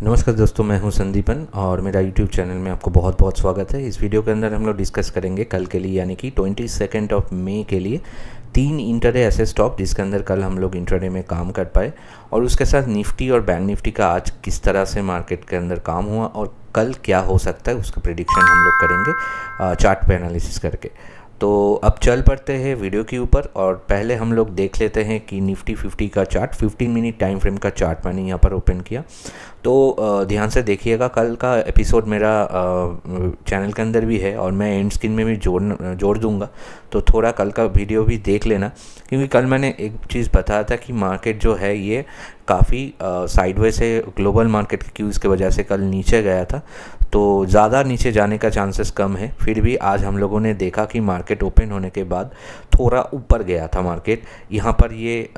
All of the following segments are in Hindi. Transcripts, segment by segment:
नमस्कार दोस्तों, मैं हूं संदीपन और मेरा यूट्यूब चैनल में आपको बहुत बहुत स्वागत है। इस वीडियो के अंदर हम लोग डिस्कस करेंगे कल के लिए यानी कि 22 मई के लिए 3 इंटरडे ऐसे स्टॉक जिसके अंदर कल हम लोग इंटरडे में काम कर पाए, और उसके साथ निफ्टी और बैंक निफ्टी का आज किस तरह से मार्केट के अंदर काम हुआ और कल क्या हो सकता है उसका प्रेडिक्शन हम लोग करेंगे चार्ट पे एनालिसिस करके। तो अब चल पड़ते हैं वीडियो के ऊपर, और पहले हम लोग देख लेते हैं कि निफ्टी 50 का चार्ट 15 मिनट टाइम फ्रेम का चार्ट मैंने यहाँ पर ओपन किया। तो ध्यान से देखिएगा, कल का एपिसोड मेरा चैनल के अंदर भी है और मैं एंड स्क्रीन में भी जोड़ दूंगा, तो थोड़ा कल का वीडियो भी देख लेना। क्योंकि कल मैंने एक चीज़ बताया था कि मार्केट जो है ये काफ़ी साइडवेज से ग्लोबल मार्केट की क्यूज़ की वजह से कल नीचे गया था, तो ज़्यादा नीचे जाने का चांसेस कम है। फिर भी आज हम लोगों ने देखा कि मार्केट ओपन होने के बाद थोड़ा ऊपर गया था मार्केट। यहाँ पर ये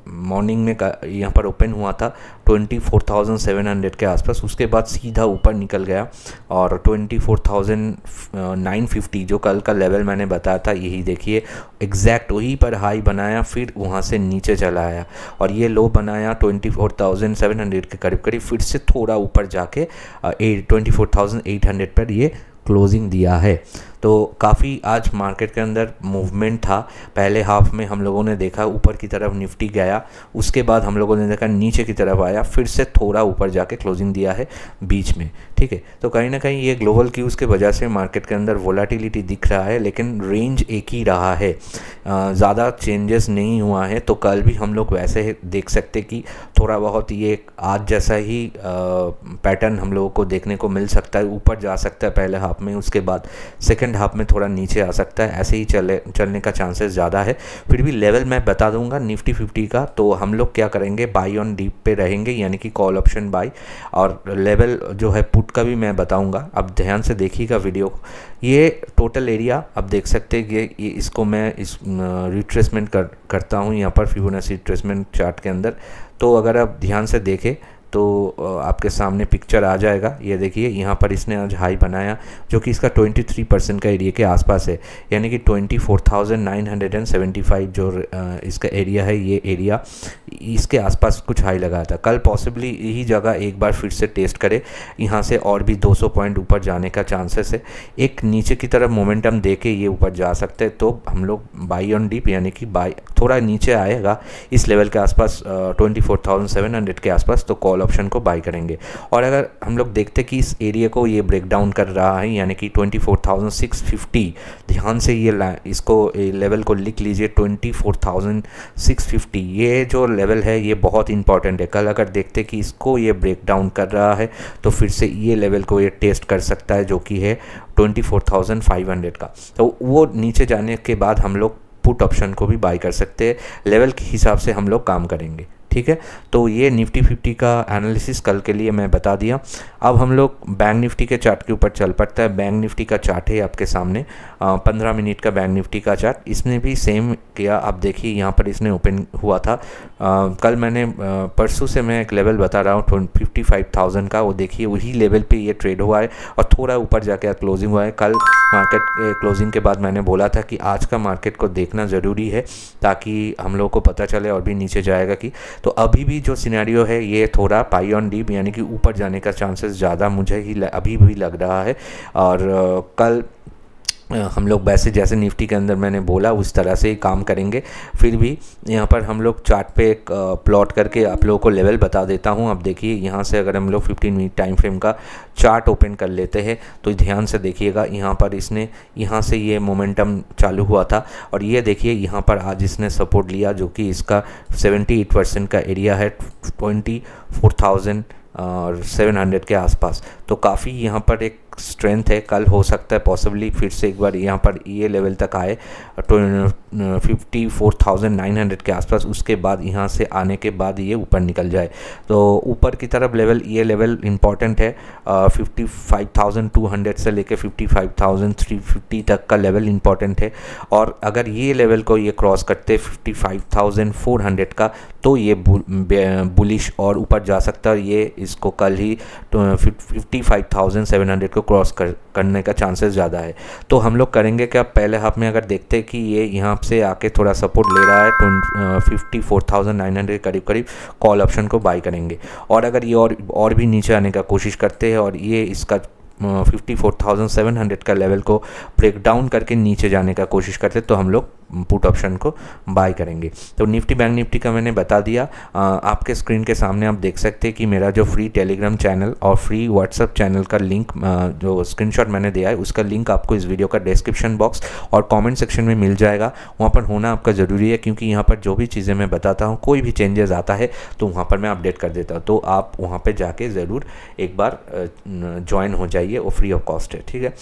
मॉर्निंग में यहाँ पर ओपन हुआ था 24,700 के आसपास, उसके बाद सीधा ऊपर निकल गया और 24,950 जो कल का लेवल मैंने बताया था, यही देखिए एग्जैक्ट वहीं पर हाई बनाया, फिर वहाँ से नीचे चला आया और ये लो बनाया 24,700 के करीब करीब, फिर से थोड़ा ऊपर जाके 24,800 पर ये क्लोजिंग दिया है। तो काफ़ी आज मार्केट के अंदर मूवमेंट था। पहले हाफ में हम लोगों ने देखा ऊपर की तरफ निफ्टी गया, उसके बाद हम लोगों ने देखा नीचे की तरफ आया, फिर से थोड़ा ऊपर जाके क्लोजिंग दिया है बीच में, ठीक है। तो कहीं ना कहीं ये ग्लोबल क्यूज़ के वजह से मार्केट के अंदर वोलाटिलिटी दिख रहा है, लेकिन रेंज एक ही रहा है, ज़्यादा चेंजेस नहीं हुआ है। तो कल भी हम लोग वैसे देख सकते कि थोड़ा बहुत ये आज जैसा ही पैटर्न हम लोगों को देखने को मिल सकता है, ऊपर जा सकता है पहले हाफ में, उसके बाद सेकेंड हाफ में थोड़ा नीचे आ सकता है, ऐसे ही चलने का चांसेस ज़्यादा है। फिर भी लेवल मैं बता दूंगा निफ्टी 50 का, तो हम लोग क्या करेंगे, बाई ऑन डीप पे रहेंगे यानी कि कॉल ऑप्शन बाई, और लेवल जो है पुट का भी मैं बताऊंगा। अब ध्यान से देखिएगा वीडियो को। ये टोटल एरिया आप देख सकते हैं कि इसको मैं इस रिट्रेसमेंट करता हूँ यहाँ पर फिबोनाची रिट्रेसमेंट चार्ट के अंदर। तो अगर आप ध्यान से देखें तो आपके सामने पिक्चर आ जाएगा। ये देखिए यहाँ पर इसने आज हाई बनाया जो कि इसका 23% का एरिया के आसपास है, यानी कि 24,975 जो इसका एरिया है, ये एरिया इसके आसपास कुछ हाई लगाया था। कल पॉसिबली यही जगह एक बार फिर से टेस्ट करे, यहाँ से और भी 200 पॉइंट ऊपर जाने का चांसेस है। एक नीचे की तरफ मोमेंटम दे के ये ऊपर जा सकते हैं, तो हम लोग बाई ऑन डीप यानी कि बाई थोड़ा नीचे आएगा इस लेवल के आसपास 24,700 के आसपास, तो कॉल ऑप्शन को बाई करेंगे। और अगर हम लोग देखते कि इस एरिया को ये ब्रेक डाउन कर रहा है यानी कि 24,650, ध्यान से ये इसको लेवल को लिख लीजिए 24,650, ये जो लेवल है ये बहुत इंपॉर्टेंट है। कल अगर देखते कि इसको ये ब्रेक डाउन कर रहा है तो फिर से ये लेवल को ये टेस्ट कर सकता है जो कि है 24,500 का। तो वो नीचे जाने के बाद हम लोग पुट ऑप्शन को भी बाई कर सकते हैं। लेवल के हिसाब से हम लोग काम करेंगे, ठीक है। तो ये निफ्टी 50 का एनालिसिस कल के लिए मैं बता दिया। अब हम लोग बैंक निफ्टी के चार्ट के ऊपर चल पड़ता है। बैंक निफ्टी का चार्ट है आपके सामने, 15 मिनट का बैंक निफ्टी का चार्ट। इसने भी सेम किया, आप देखिए यहाँ पर इसने ओपन हुआ था। कल मैंने परसों से मैं एक लेवल बता रहा हूँ 55,000 का, वो देखिए वही लेवल पे ये ट्रेड हुआ है और थोड़ा ऊपर जाके क्लोजिंग हुआ है। कल मार्केट क्लोजिंग के बाद मैंने बोला था कि आज का मार्केट को देखना ज़रूरी है ताकि हम लोगों को पता चले और भी नीचे जाएगा कि। तो अभी भी जो सिनेरियो है ये थोड़ा पाई ऑन डीप यानी कि ऊपर जाने का चांसेस ज़्यादा मुझे ही अभी भी लग रहा है। और कल हम लोग वैसे जैसे निफ्टी के अंदर मैंने बोला उस तरह से ही काम करेंगे। फिर भी यहाँ पर हम लोग चार्ट पे एक प्लॉट करके आप लोगों को लेवल बता देता हूँ। अब देखिए यहाँ से अगर हम लोग 15 मिनट टाइम फ्रेम का चार्ट ओपन कर लेते हैं तो ध्यान से देखिएगा, यहाँ पर इसने यहाँ से ये मोमेंटम चालू हुआ था और ये देखिए यहाँ पर आज इसने सपोर्ट लिया जो कि इसका 78% का एरिया है 24,700 के आसपास। तो काफ़ी यहाँ पर एक स्ट्रेंथ है। कल हो सकता है पॉसिबली फिर से एक बार यहाँ पर ये लेवल तक आए 54,900 के आसपास, उसके बाद यहाँ से आने के बाद ये ऊपर निकल जाए। तो ऊपर की तरफ लेवल, ये लेवल इंपॉर्टेंट है। 55,200 से लेके 55,350 तक का लेवल इंपॉर्टेंट है, और अगर ये लेवल को ये क्रॉस करते 55,400 का तो ये बुलिश और ऊपर जा सकता है। ये इसको कल ही 55,700 को क्रॉस करने का चांसेस ज़्यादा है। तो हम लोग करेंगे क्या, पहले हाफ में अगर देखते हैं कि ये यहाँ से आके थोड़ा सपोर्ट ले रहा है 54,900 के करीब करीब, कॉल ऑप्शन को बाई करेंगे। और अगर ये और भी नीचे आने का कोशिश करते हैं और ये इसका 54,700 का लेवल को ब्रेक डाउन करके नीचे जाने का कोशिश करते तो हम लोग पुट ऑप्शन को बाय करेंगे। तो निफ्टी बैंक निफ्टी का मैंने बता दिया। आपके स्क्रीन के सामने आप देख सकते हैं कि मेरा जो फ्री टेलीग्राम चैनल और फ्री व्हाट्सएप चैनल का लिंक, जो स्क्रीनशॉट मैंने दिया है उसका लिंक आपको इस वीडियो का डिस्क्रिप्शन बॉक्स और कमेंट सेक्शन में मिल जाएगा। वहाँ पर होना आपका ज़रूरी है, क्योंकि यहाँ पर जो भी चीज़ें मैं बताता हूँ, कोई भी चेंजेस आता है तो वहाँ पर मैं अपडेट कर देता हूँ। तो आप वहाँ पर जाके ज़रूर एक बार ज्वाइन हो जाइए, वो फ्री ऑफ कॉस्ट है, ठीक है।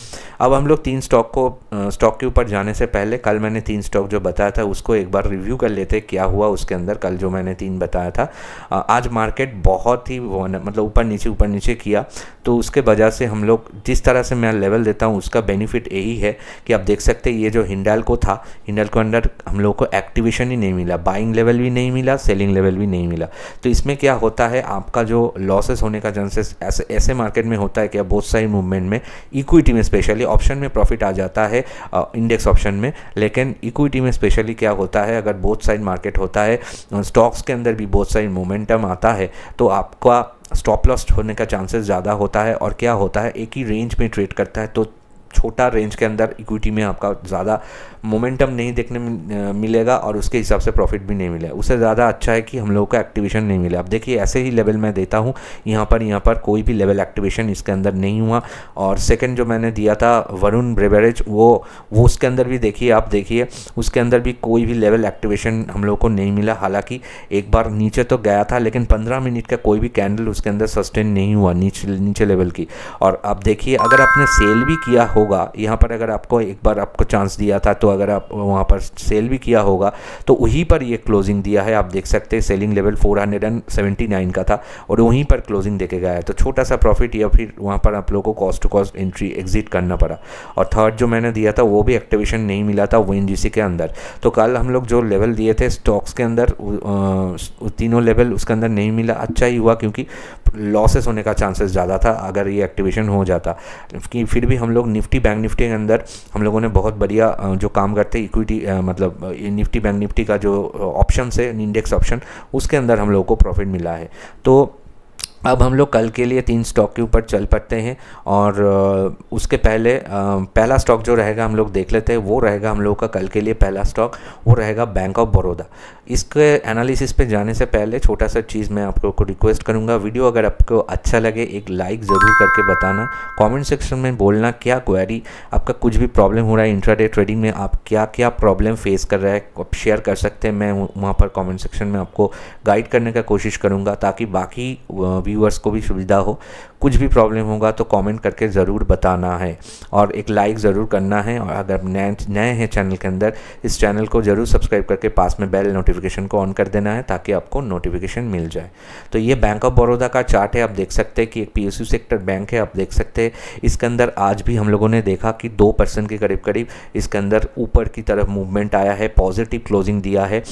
अब हम लोग 3 स्टॉक के ऊपर जाने से पहले कल मैंने 3 स्टॉक जो बताया था उसको एक बार रिव्यू कर लेते क्या हुआ उसके अंदर। कल जो मैंने 3 बताया था, आज मार्केट बहुत ही मतलब ऊपर नीचे किया, तो उसके वजह से हम लोग जिस तरह से मैं लेवल देता हूँ उसका बेनिफिट यही है कि आप देख सकते हैं ये जो हिंडाल्को था, हिंडाल्को अंदर हम लोग को एक्टिवेशन ही नहीं मिला, बाइंग लेवल भी नहीं मिला, सेलिंग लेवल भी नहीं मिला। तो इसमें क्या होता है, आपका जो लॉसेस होने का चांसेस ऐसे मार्केट में होता है कि बोथ साइड मूवमेंट में, इक्विटी में स्पेशली, ऑप्शन में प्रॉफिट आ जाता है इंडेक्स ऑप्शन में, लेकिन इक्विटी में स्पेशली क्या होता है, अगर बोथ साइड मार्केट होता है, स्टॉक्स के अंदर भी बोथ साइड मोमेंटम आता है, तो आपका स्टॉप लॉस होने का चांसेस ज़्यादा होता है। और क्या होता है, एक ही रेंज में ट्रेड करता है, तो छोटा रेंज के अंदर इक्विटी में आपका ज़्यादा मोमेंटम नहीं देखने मिलेगा और उसके हिसाब से प्रॉफिट भी नहीं मिलेगा। उससे ज़्यादा अच्छा है कि हम लोगों को एक्टिवेशन नहीं मिला। अब देखिए ऐसे ही लेवल मैं देता हूँ, यहाँ पर कोई भी लेवल एक्टिवेशन इसके अंदर नहीं हुआ। और सेकंड जो मैंने दिया था वरुण ब्रेवरेज, वो उसके अंदर भी देखिए, आप देखिए उसके अंदर भी कोई भी लेवल एक्टिवेशन हम लोग को नहीं मिला। हालांकि एक बार नीचे तो गया था, लेकिन 15 मिनट का कोई भी कैंडल उसके अंदर सस्टेन नहीं हुआ नीचे लेवल की। और आप देखिए अगर आपने सेल भी किया होगा यहाँ पर, अगर आपको एक बार आपको चांस दिया था, तो अगर आप वहाँ पर सेल भी किया होगा तो वहीं पर ये क्लोजिंग दिया है। आप देख सकते हैं सेलिंग लेवल 479 का था और वहीं पर क्लोजिंग देके गया है। तो छोटा सा प्रॉफिट या फिर वहाँ पर आप लोगों को cost to cost entry exit करना पड़ा। और थर्ड जो मैंने दिया था वो भी एक्टिवेशन नहीं मिला था ONGC के अंदर। तो कल हम लोग जो लेवल दिए थे स्टॉक्स के अंदर, तीनों लेवल उसके अंदर नहीं मिला। अच्छा ही हुआ, क्योंकि लॉसेस होने का चांसेस ज़्यादा था अगर ये एक्टिवेशन हो जाता। कि फिर भी हम लोग निफ्टी बैंक निफ्टी के अंदर हम लोगों ने बहुत बढ़िया जो काम करते हैं इक्विटी, मतलब निफ्टी बैंक निफ्टी का जो ऑप्शन है इंडेक्स ऑप्शन, उसके अंदर हम लोगों को प्रॉफिट मिला है। तो अब हम लोग कल के लिए 3 स्टॉक के ऊपर चल पड़ते हैं। और उसके पहले पहला स्टॉक जो रहेगा हम लोग देख लेते हैं। वो रहेगा हम लोग का कल के लिए पहला स्टॉक, वो रहेगा बैंक ऑफ बड़ौदा। इसके एनालिसिस पे जाने से पहले छोटा सा चीज़ मैं आप लोग को रिक्वेस्ट करूंगा, वीडियो अगर आपको अच्छा लगे एक लाइक ज़रूर करके बताना, कमेंट सेक्शन में बोलना क्या क्वेरी, आपका कुछ भी प्रॉब्लम हो रहा है इंट्राडे ट्रेडिंग में, आप क्या क्या प्रॉब्लम फेस कर रहे हैं आप शेयर कर सकते हैं। मैं वहाँ पर कमेंट सेक्शन में आपको गाइड करने का कोशिश करूँगा, ताकि बाकी व्यूअर्स को भी सुविधा हो। कुछ भी प्रॉब्लम होगा तो कमेंट करके ज़रूर बताना है और एक लाइक ज़रूर करना है। और अगर नए हैं चैनल के अंदर, इस चैनल को ज़रूर सब्सक्राइब करके पास में बेल नोटिफिकेशन को ऑन कर देना है, ताकि आपको नोटिफिकेशन मिल जाए। तो ये बैंक ऑफ बड़ौदा का चार्ट है। आप देख सकते हैं कि एक PSU सेक्टर बैंक है। आप देख सकते हैं इसके अंदर आज भी हम लोगों ने देखा कि 2% के करीब इसके अंदर ऊपर की तरफ मूवमेंट आया है, पॉजिटिव क्लोजिंग दिया है।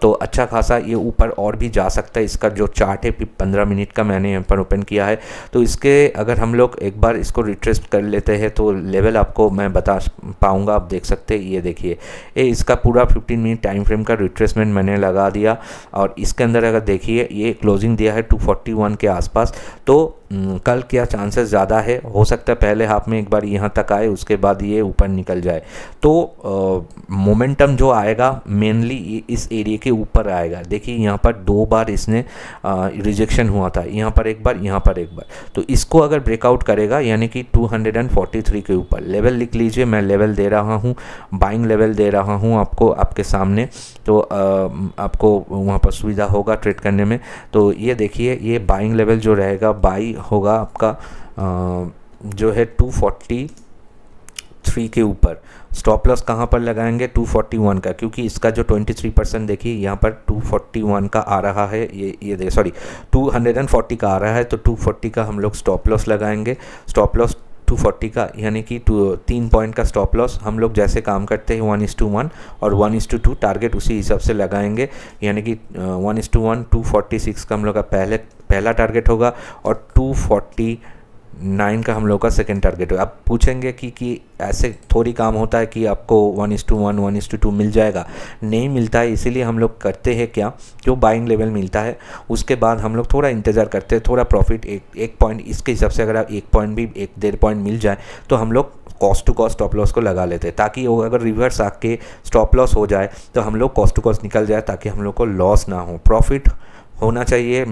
तो अच्छा खासा ये ऊपर और भी जा सकता है। इसका जो चार्ट है 15 मिनट का मैंने यहाँ पर ओपन किया है। तो इसके अगर हम लोग एक बार इसको रिट्रेस कर लेते हैं तो लेवल आपको मैं बता पाऊंगा। आप देख सकते हैं, ये देखिए इसका पूरा 15 मिनट टाइम फ्रेम का रिट्रेसमेंट मैंने लगा दिया। और इसके अंदर अगर देखिए ये क्लोजिंग दिया है 241 के आसपास। तो कल क्या चांसेस ज़्यादा है, हो सकता है पहले हाफ में एक बार यहाँ तक आए, उसके बाद ये ऊपर निकल जाए। तो मोमेंटम जो आएगा मेनली इस एरिया के ऊपर आएगा। देखिए यहाँ पर 2 बार इसने रिजेक्शन हुआ था, यहाँ पर एक बार, यहाँ पर एक बार। तो इसको अगर ब्रेकआउट करेगा, यानी कि 243 के ऊपर लेवल लिख लीजिए, मैं लेवल दे रहा हूँ, बाइंग लेवल दे रहा हूँ आपको आपके सामने। तो आपको वहाँ पर सुविधा होगा ट्रेड करने में। तो ये देखिए ये बाइंग लेवल जो रहेगा, बाई होगा आपका जो है 243 के ऊपर। स्टॉप लॉस कहाँ पर लगाएंगे, 241 का, क्योंकि इसका जो 23% देखिए यहाँ पर 241 का आ रहा है। ये देखिए, सॉरी 240 का आ रहा है, तो 240 का हम लोग स्टॉप लॉस लगाएंगे। स्टॉप लॉस 240 का, यानी कि 3 पॉइंट का स्टॉप लॉस। हम लोग जैसे काम करते हैं 1:1 और 1:2 टारगेट उसी हिसाब से लगाएंगे। यानी कि 1:1 246 का हम लोग का पहला टारगेट होगा और 240 9 का हम लोग का सेकेंड टारगेट है। अब पूछेंगे कि ऐसे थोड़ी काम होता है कि आपको 1:1 1:2 मिल जाएगा, नहीं मिलता है। इसीलिए हम लोग करते हैं क्या, जो बाइंग लेवल मिलता है उसके बाद हम लोग थोड़ा इंतज़ार करते हैं, थोड़ा प्रॉफिट एक पॉइंट इसके हिसाब से अगर आप 1 पॉइंट भी 1-1.5 पॉइंट मिल जाए तो हम लोग cost to cost stop loss को लगा लेते हैं, ताकि वो अगर रिवर्स आके स्टॉप लॉस हो जाए तो हम लोग कॉस्ट टू कॉस्ट निकल जाए, ताकि हम लोग को लॉस ना हो। प्रॉफिट होना चाहिए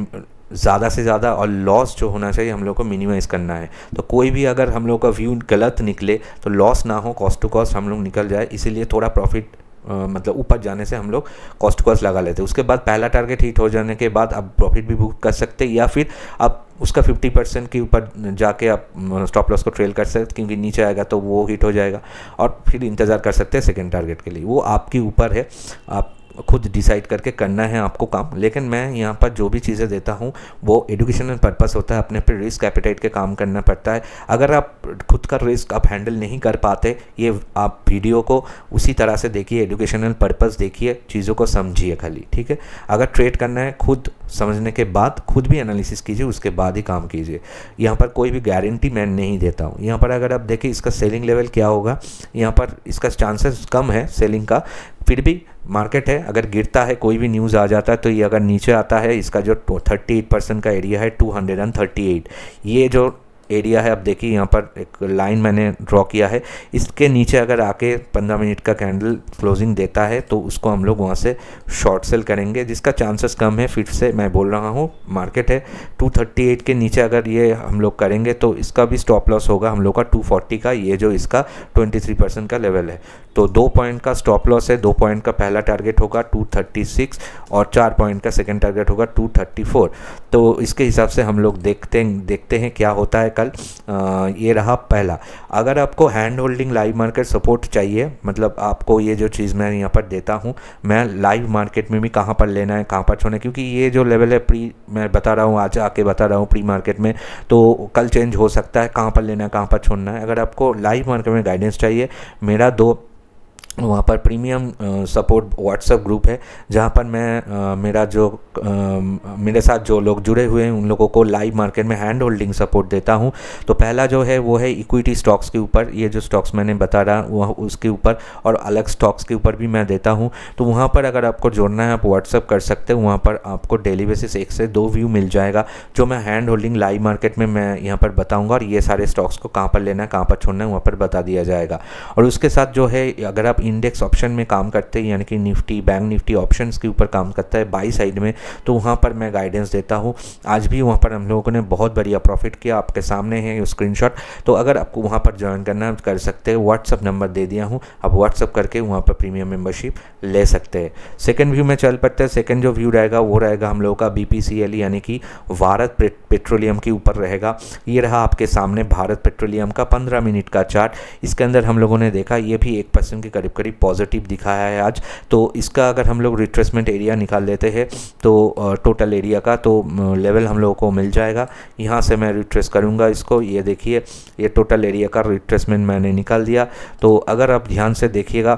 ज़्यादा से ज़्यादा और लॉस जो होना चाहिए हम लोग को मिनिमाइज़ करना है। तो कोई भी अगर हम लोग का व्यू गलत निकले तो लॉस ना हो, कॉस्ट टू कॉस्ट हम लोग निकल जाए। इसीलिए थोड़ा प्रॉफिट मतलब ऊपर जाने से हम लोग कॉस्ट कॉस्ट लगा लेते हैं। उसके बाद पहला टारगेट हिट हो जाने के बाद आप प्रॉफिट भी बुक कर सकते हैं, या फिर आप उसका 50% के ऊपर जाके आप स्टॉप लॉस को ट्रेल कर सकते, क्योंकि नीचे आएगा तो वो हिट हो जाएगा, और फिर इंतज़ार कर सकते हैं सेकेंड टारगेट के लिए। वो आपके ऊपर है, आप खुद डिसाइड करके करना है आपको काम। लेकिन मैं यहाँ पर जो भी चीज़ें देता हूँ वो एजुकेशनल पर्पस होता है, अपने पे रिस्क एपेटाइट के काम करना पड़ता है। अगर आप खुद का रिस्क आप हैंडल नहीं कर पाते, ये आप वीडियो को उसी तरह से देखिए, एजुकेशनल पर्पस देखिए, चीज़ों को समझिए खाली, ठीक है। अगर ट्रेड करना है खुद समझने के बाद खुद भी एनालिसिस कीजिए, उसके बाद ही काम कीजिए। यहाँ पर कोई भी गारंटी मैं नहीं देता हूँ। यहाँ पर अगर आप देखिए इसका सेलिंग लेवल क्या होगा, यहाँ पर इसका चांसेस कम है सेलिंग का, फिर भी मार्केट है। अगर गिरता है, कोई भी न्यूज़ आ जाता है, तो ये अगर नीचे आता है, इसका जो 38% का एरिया है 238, ये जो एरिया है, अब देखिए यहाँ पर एक लाइन मैंने ड्रॉ किया है, इसके नीचे अगर आके 15 मिनट का कैंडल क्लोजिंग देता है तो उसको हम लोग वहाँ से शॉर्ट सेल करेंगे, जिसका चांसेस कम है। फिर से मैं बोल रहा हूँ, मार्केट है 238 के नीचे अगर ये हम लोग करेंगे तो इसका भी स्टॉप लॉस होगा हम लोग का 240 का, ये जो इसका 23% का लेवल है। तो 2 पॉइंट का स्टॉप लॉस है, 2 पॉइंट का पहला टारगेट होगा 236 और 4 पॉइंट का सेकेंड टारगेट होगा 234। तो इसके हिसाब से हम लोग देखते हैं क्या होता है कल। ये रहा पहला। अगर आपको hand holding live market support चाहिए, मतलब आपको ये जो चीज़ मैं यहाँ पर देता हूँ, मैं लाइव मार्केट में भी कहाँ पर लेना है कहाँ पर छोड़ना है, क्योंकि ये जो लेवल है प्री, मैं बता रहा हूँ, आज आके बता रहा हूँ प्री मार्केट में, तो कल चेंज हो सकता है, कहाँ पर लेना है कहाँ पर छोड़ना है। अगर आपको लाइव मार्केट में गाइडेंस चाहिए, मेरा वहाँ पर प्रीमियम सपोर्ट व्हाट्सएप ग्रुप है, जहाँ पर मैं मेरे साथ जो लोग जुड़े हुए हैं उन लोगों को लाइव मार्केट में हैंड होल्डिंग सपोर्ट देता हूँ। तो पहला जो है वो है इक्विटी स्टॉक्स के ऊपर, ये जो स्टॉक्स मैंने बता रहा वह उसके ऊपर, और अलग स्टॉक्स के ऊपर भी मैं देता हूँ। तो वहाँ पर अगर आपको जोड़ना है आप व्हाट्सएप कर सकते हैं, वहाँ पर आपको डेली बेसिस 1 से 2 व्यू मिल जाएगा, जो मैं हैंड होल्डिंग लाइव मार्केट में मैं यहाँ पर बताऊँगा, और ये सारे स्टॉक्स को कहाँ पर लेना है कहाँ पर छोड़ना है वहाँ पर बता दिया जाएगा। और उसके साथ जो है, अगर आप इंडेक्स ऑप्शन में काम करते हैं, यानी कि निफ्टी, बैंक निफ्टी ऑप्शंस के ऊपर काम करता है बाई साइड में, तो वहाँ पर मैं गाइडेंस देता हूँ। आज भी वहाँ पर हम लोगों ने बहुत बढ़िया प्रॉफिट किया, आपके सामने है ये स्क्रीनशॉट। तो अगर आपको वहाँ पर ज्वाइन करना कर सकते हैं, व्हाट्सअप नंबर दे दिया हूँ, आप व्हाट्सअप करके वहाँ पर प्रीमियम मेंबरशिप ले सकते हैं। सेकंड व्यू में चल पड़ते हैं। सेकंड जो व्यू रहेगा वो रहेगा हम लोगों का BPCL, यानी कि भारत पेट्रोलियम के ऊपर रहेगा। ये रहा आपके सामने भारत पेट्रोलियम का 15 मिनट का चार्ट। इसके अंदर हम लोगों ने देखा ये भी 1% के करीब करीब पॉजिटिव दिखाया है आज। तो इसका अगर हम लोग रिट्रेसमेंट एरिया निकाल लेते हैं तो टोटल एरिया का तो लेवल हम लोगों को मिल जाएगा। यहाँ से मैं रिट्रेस करूँगा इसको, ये देखिए ये टोटल एरिया का रिट्रेसमेंट मैंने निकाल दिया। तो अगर आप ध्यान से देखिएगा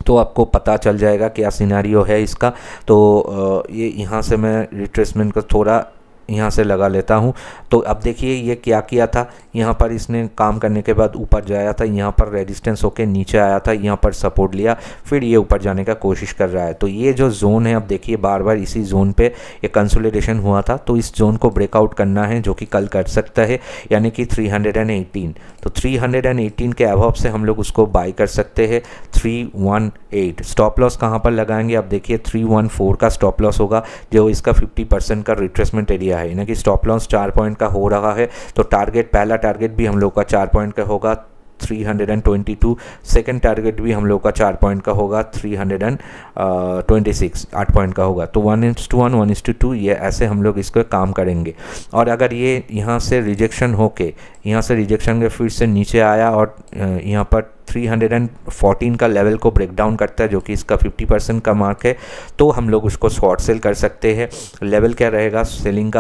तो आपको पता चल जाएगा क्या सिनेरियो है इसका। तो ये यहाँ से मैं रिट्रेसमेंट को थोड़ा यहाँ से लगा लेता हूँ। तो अब देखिए ये क्या किया था, यहाँ पर इसने काम करने के बाद ऊपर जाया था, यहाँ पर रेजिस्टेंस होके नीचे आया था, यहाँ पर सपोर्ट लिया, फिर ये ऊपर जाने का कोशिश कर रहा है। तो ये जो जोन है, अब देखिए बार बार इसी जोन पे ये कंसोलिडेशन हुआ था, तो इस जोन को ब्रेकआउट करना है, जो कि कल कर सकता है, यानी कि 318। तो 318 के अबव से हम लोग उसको बाई कर सकते हैं। 318 स्टॉप लॉस कहाँ पर लगाएंगे, अब देखिए 314 का स्टॉप लॉस होगा, जो इसका 50% का रिट्रेसमेंट एरिया है, यानी कि स्टॉप लॉस 4 पॉइंट का हो रहा है। तो टारगेट, पहला टारगेट भी हम लोग का 4 पॉइंट का होगा 322, सेकेंड टारगेट भी हम लोग का 4 पॉइंट का होगा 326, 8 पॉइंट का होगा। तो 1:1 1:2 ये ऐसे हम लोग इसको काम करेंगे। और अगर ये यहाँ से रिजेक्शन होके, यहाँ से रिजेक्शन के फिर से नीचे आया और यहाँ पर 314 का लेवल को ब्रेक डाउन करता है, जो कि इसका 50% का मार्क है, तो हम लोग उसको शॉर्ट सेल कर सकते हैं। लेवल क्या रहेगा सेलिंग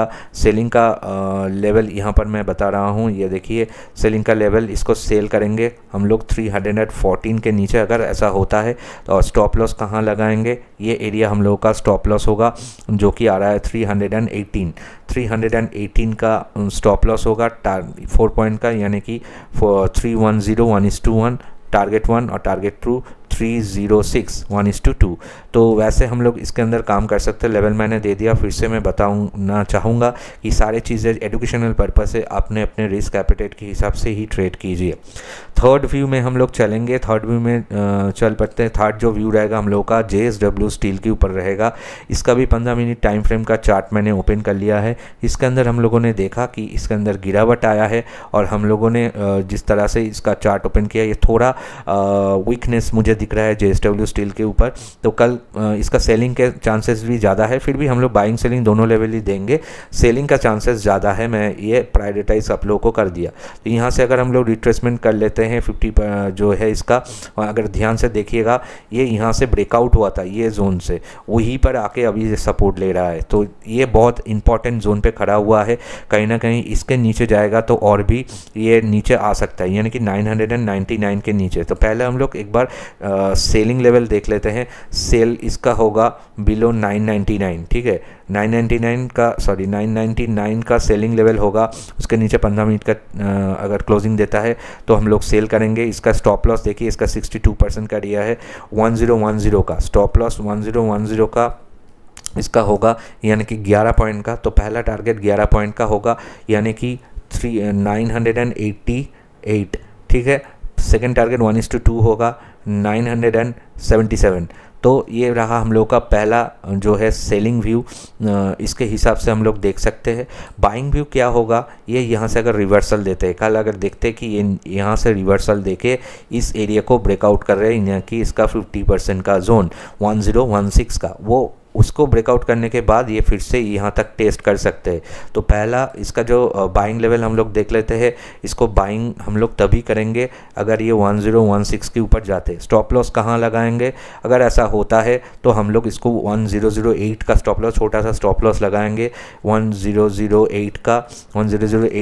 का लेवल यहाँ पर मैं बता रहा हूँ, ये देखिए सेलिंग का लेवल, इसको सेल करेंगे हम लोग 314 के नीचे। अगर ऐसा होता है तो स्टॉप लॉस कहाँ लगाएंगे, ये एरिया हम लोगों का स्टॉप लॉस होगा, जो कि आ रहा है 318 का स्टॉप लॉस होगा 4 पॉइंट का, यानी कि 310 1:1, टारगेट 1 और टारगेट 2 306 1:2। तो वैसे हम लोग इसके अंदर काम कर सकते हैं। लेवल मैंने दे दिया, फिर से मैं बताना चाहूँगा कि सारे चीज़ें एजुकेशनल पर्पस से आपने अपने रिस्क एपेटाइट के हिसाब से ही ट्रेड कीजिए। थर्ड व्यू में हम लोग चलेंगे, थर्ड व्यू में चल पड़ते हैं। थर्ड जो व्यू रहेगा हम लोग का JSW स्टील के ऊपर रहेगा। इसका भी 15 मिनट टाइम फ्रेम का चार्ट मैंने ओपन कर लिया है। इसके अंदर हम लोगों ने देखा कि इसके अंदर गिरावट आया है, और हम लोगों ने जिस तरह से इसका चार्ट ओपन किया, ये थोड़ा वीकनेस मुझे दिख रहा है JSW स्टील के ऊपर। तो कल इसका सेलिंग के चांसेस भी ज़्यादा है, फिर भी हम लोग बाइंग सेलिंग दोनों लेवल ही देंगे। सेलिंग का चांसेस ज़्यादा है, मैं ये प्रायोरिटाइज आप लोगों को कर दिया। तो यहाँ से अगर हम लोग रिट्रेसमेंट कर लेते हैं 50 जो है इसका, अगर ध्यान से देखिएगा ये यहाँ से ब्रेकआउट हुआ था, ये जोन से वहीं पर आके अभी सपोर्ट ले रहा है। तो ये बहुत इंपॉर्टेंट जोन पे खड़ा हुआ है, कहीं ना कहीं इसके नीचे जाएगा तो और भी ये नीचे आ सकता है, यानी कि 999 के नीचे। तो पहले हम लोग एक बार सेलिंग लेवल देख लेते हैं। सेल इसका होगा बिलो 999, ठीक है, 999 का सेलिंग लेवल होगा। उसके नीचे 15 मिनट का अगर क्लोजिंग देता है तो हम लोग सेल करेंगे। इसका स्टॉप लॉस देखिए, इसका 62% का दिया है, 1010 का स्टॉप लॉस, 1010 का इसका होगा, यानी कि 11 पॉइंट का। तो पहला टारगेट 11 पॉइंट का होगा, यानी कि 988, ठीक है। सेकेंड टारगेट 1:2 होगा 977। तो ये रहा हम लोग का पहला जो है सेलिंग व्यू, इसके हिसाब से हम लोग देख सकते हैं। बाइंग व्यू क्या होगा, ये यहाँ से अगर रिवर्सल देते हैं, कल अगर देखते हैं कि ये यहाँ से रिवर्सल देके इस एरिया को ब्रेकआउट कर रहे हैं, यानी कि इसका 50% का जोन 1016 का, वो उसको ब्रेकआउट करने के बाद ये फिर से यहाँ तक टेस्ट कर सकते हैं। तो पहला इसका जो बाइंग लेवल हम लोग देख लेते हैं, इसको बाइंग हम लोग तभी करेंगे अगर ये 1016 के ऊपर जाते हैं। स्टॉप लॉस कहाँ लगाएंगे, अगर ऐसा होता है तो हम लोग इसको 1008 का स्टॉप लॉस, छोटा सा स्टॉप लॉस लगाएंगे, 1008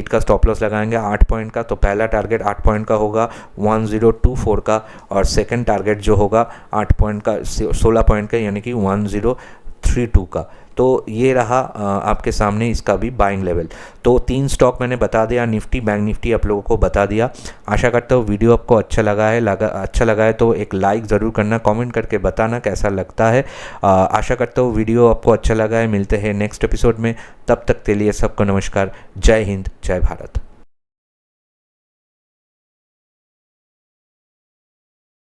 का स्टॉप लॉस लगाएंगे 8 पॉइंट का। तो पहला टारगेट 8 पॉइंट का होगा 1024 का, और सेकेंड टारगेट जो होगा 8 पॉइंट का 16 पॉइंट का, यानी कि 1032 का। तो ये रहा आपके सामने इसका भी बाइंग लेवल। तो 3 स्टॉक मैंने बता दिया, निफ्टी बैंक निफ्टी आप लोगों को बता दिया। आशा करता हूँ वीडियो आपको अच्छा लगा है तो एक लाइक ज़रूर करना, कमेंट करके बताना कैसा लगता है। आशा करता हूँ वीडियो आपको अच्छा लगा है। मिलते हैं नेक्स्ट एपिसोड में, तब तक के लिए सबको नमस्कार। जय हिंद, जय भारत।